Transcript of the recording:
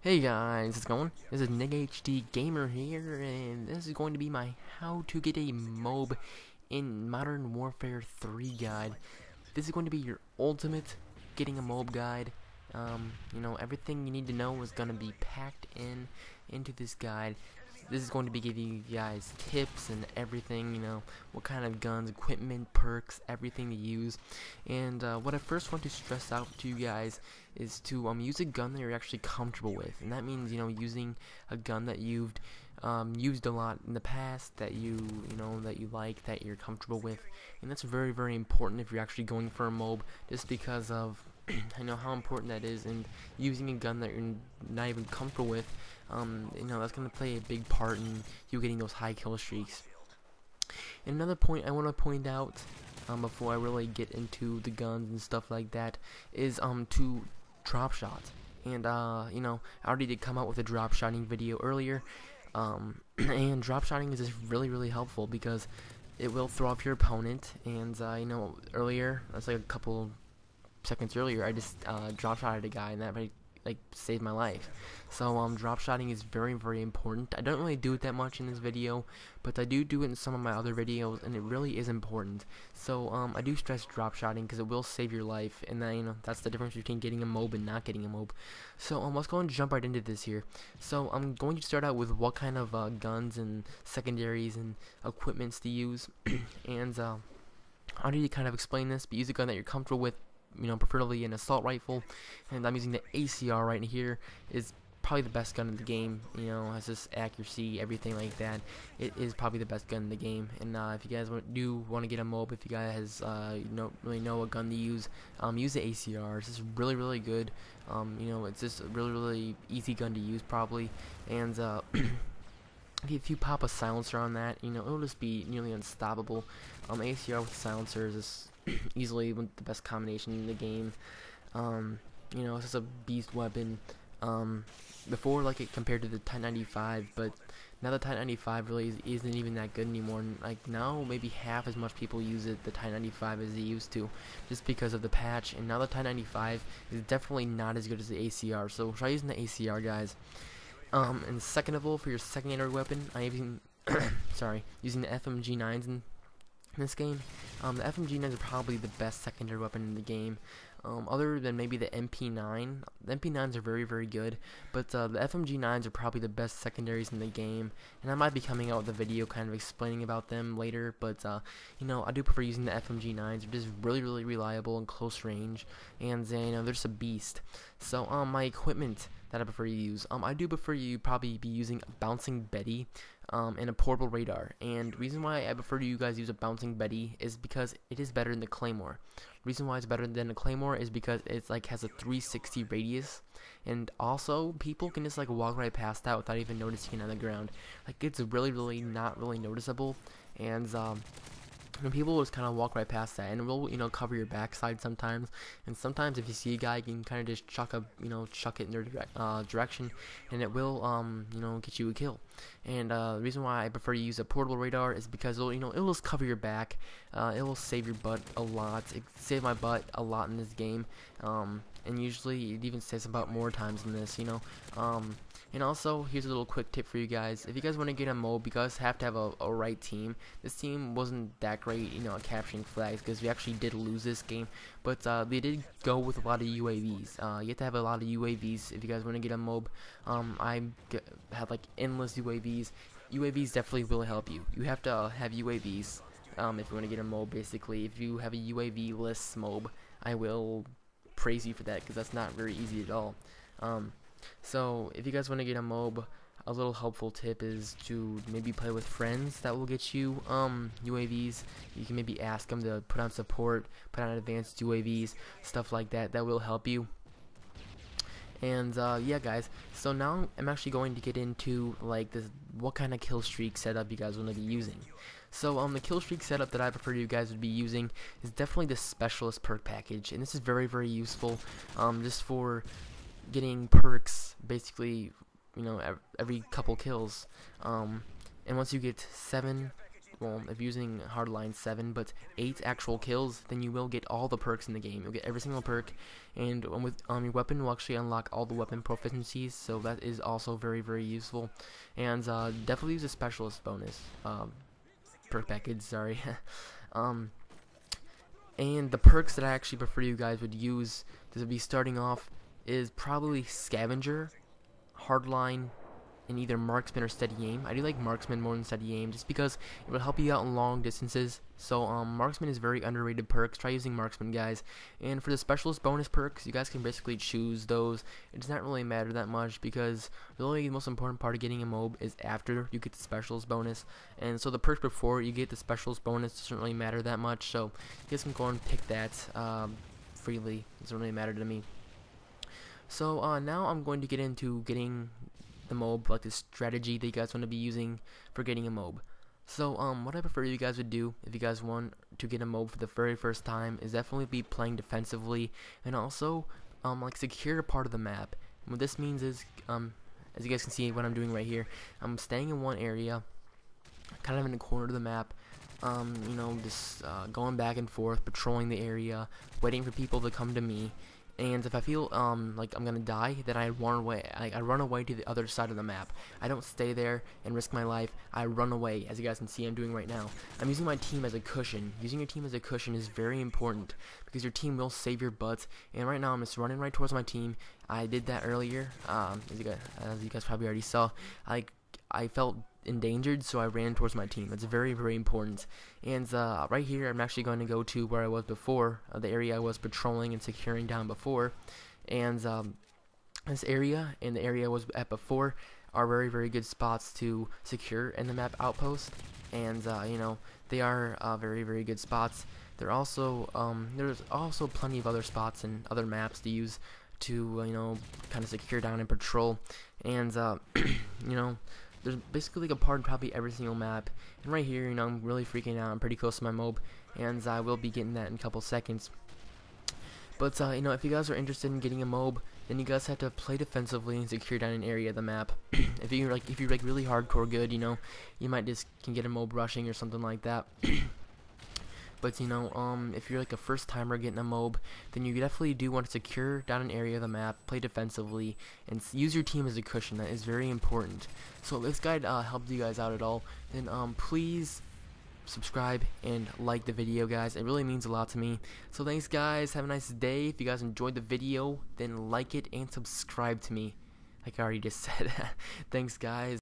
Hey guys, how's it going? This is NikHDGamer here, and this is going to be my how to get a MOAB in Modern Warfare 3 guide. This is going to be your ultimate getting a MOAB guide. Everything you need to know is going to be packed into this guide. This is going to be giving you guys tips and everything, what kind of guns, equipment, perks, everything to use. And what I first want to stress out to you guys is to use a gun that you're actually comfortable with. And that means, using a gun that you've used a lot in the past, that you like, that you're comfortable with. And that's very, very important if you're actually going for a MOAB, just because of I know how important that is, and using a gun that you're not even comfortable with, that's going to play a big part in you getting those high kill streaks. And another point I want to point out, before I really get into the guns and stuff like that, is to drop shot. And I already did come out with a drop shotting video earlier, and drop shotting is just really, really helpful because it will throw off your opponent. And earlier, that's like a couple seconds earlier, I just drop shotted a guy, and that saved my life. So drop shotting is very, very important. I don't really do it that much in this video, but I do it in some of my other videos, and it really is important. So I do stress drop shotting because it will save your life, and then that's the difference between getting a MOAB and not getting a MOAB. So let's go and jump right into this here. So I'm going to start out with what kind of guns and secondaries and equipments to use, and I need to kind of explain this, but use a gun that you're comfortable with. Preferably an assault rifle, and I'm using the ACR right here. Is probably the best gun in the game. Has this accuracy, everything like that. It is probably the best gun in the game. And if you guys do want to get a MOAB, if you guys really know a gun to use the ACR. It's just really, really good. It's just a really, really easy gun to use probably, and if you pop a silencer on that, it'll just be nearly unstoppable. ACR with silencers is easily the best combination in the game. It's just a beast weapon. Before, it compared to the Type 95, but now the Type 95 really isn't even that good anymore. And, now maybe half as much people use the Type 95 as they used to, just because of the patch. And now the Type 95 is definitely not as good as the ACR. So try using the ACR, guys. And second of all, for your secondary weapon, I'm using using the FMG9s in this game. The FMG9s are probably the best secondary weapon in the game, other than maybe the MP9. The MP9s are very, very good, but the FMG9s are probably the best secondaries in the game, and I might be coming out with a video kind of explaining about them later, but I do prefer using the FMG9s. They're just really, really reliable in close range, and they're just a beast. So my equipment that I prefer to use, I do prefer you probably be using a bouncing Betty and a portable radar. And reason why I prefer you guys use a bouncing Betty is because it is better than the Claymore. Reason why it's better than the Claymore is because it's has a 360 radius, and also people can just walk right past that without even noticing it on the ground. It's really, really not really noticeable, and people will just kind of walk right past that, and it will cover your backside sometimes. And sometimes if you see a guy, you can kind of just chuck it in their direction, and it will get you a kill. And the reason why I prefer to use a portable radar is because it'll just cover your back. It will save your butt a lot. It saved my butt a lot in this game, and usually it even saves about more times than this. And also, here's a little quick tip for you guys. If you guys want to get a MOAB, you guys have to have a right team. This team wasn't that great, at capturing flags, because we actually did lose this game. But they did go with a lot of UAVs. You have to have a lot of UAVs if you guys want to get a MOAB. I have endless UAVs. UAVs definitely will help you. You have to have UAVs if you want to get a MOAB. Basically, if you have a UAV-less MOAB, I will praise you for that, because that's not very easy at all. So if you guys want to get a MOAB, a little helpful tip is to maybe play with friends that will get you UAVs. You can maybe ask them to put on support, put on advanced UAVs, stuff like that. That will help you. And yeah, guys, so now I'm actually going to get into what kind of kill streak setup you guys want to be using. So the kill streak setup that I prefer you guys would be using is definitely the specialist perk package, and this is very, very useful just for getting perks basically every couple kills, and once you get 7 well, if using hardline 7, but 8 actual kills, then you will get all the perks in the game. You'll get every single perk, and with your weapon will actually unlock all the weapon proficiencies, so that is also very, very useful. And definitely use a specialist bonus, perk package, sorry. And the perks that I actually prefer you guys would use to be starting off is probably Scavenger, Hardline, and either Marksman or Steady Aim. I do like Marksman more than Steady Aim just because it will help you out in long distances. So Marksman is very underrated perks. Try using Marksman, guys. And for the Specialist bonus perks, you guys can basically choose those. It does not really matter that much because really the most important part of getting a MOAB is after you get the Specialist bonus. And so the perks before you get the Specialist bonus doesn't really matter that much. So you guys can go and pick that freely. It doesn't really matter to me. So now I'm going to get into getting the MOAB, like the strategy that you guys want to be using for getting a MOAB. So what I prefer you guys would do if you guys want to get a MOAB for the very first time is definitely be playing defensively and also like secure a part of the map. And what this means is as you guys can see what I'm doing right here, I'm staying in one area, kind of in the corner of the map. You know, just going back and forth, patrolling the area, waiting for people to come to me. And if I feel like I'm gonna die, then I run away. I run away to the other side of the map. I don't stay there and risk my life. I run away, as you guys can see I'm doing right now. I'm using my team as a cushion. Using your team as a cushion is very important because your team will save your butt. And right now I'm just running right towards my team. I did that earlier. As you guys probably already saw. I felt endangered, so I ran towards my team. It's very, very important. And right here, I'm actually going to go to where I was before, the area I was patrolling and securing down before. And this area and the area I was at before are very, very good spots to secure in the map outpost. And you know, they are very, very good spots. They're also there's also plenty of other spots and other maps to use to you know, kind of secure down and patrol. And you know, there's basically like a part in probably every single map. And right here, you know, I'm really freaking out. I'm pretty close to my MOAB, and I will be getting that in a couple seconds. But you know, if you guys are interested in getting a MOAB, then you guys have to play defensively and secure down an area of the map. if you're like really hardcore good, you know, you might just can get a MOAB rushing or something like that. But you know, if you're like a first timer getting a MOAB, then you definitely do want to secure down an area of the map, play defensively, and use your team as a cushion. That is very important. So if this guide helped you guys out at all, then please subscribe and like the video, guys. It really means a lot to me. So thanks, guys. Have a nice day. If you guys enjoyed the video, then like it and subscribe to me, like I already just said. Thanks, guys.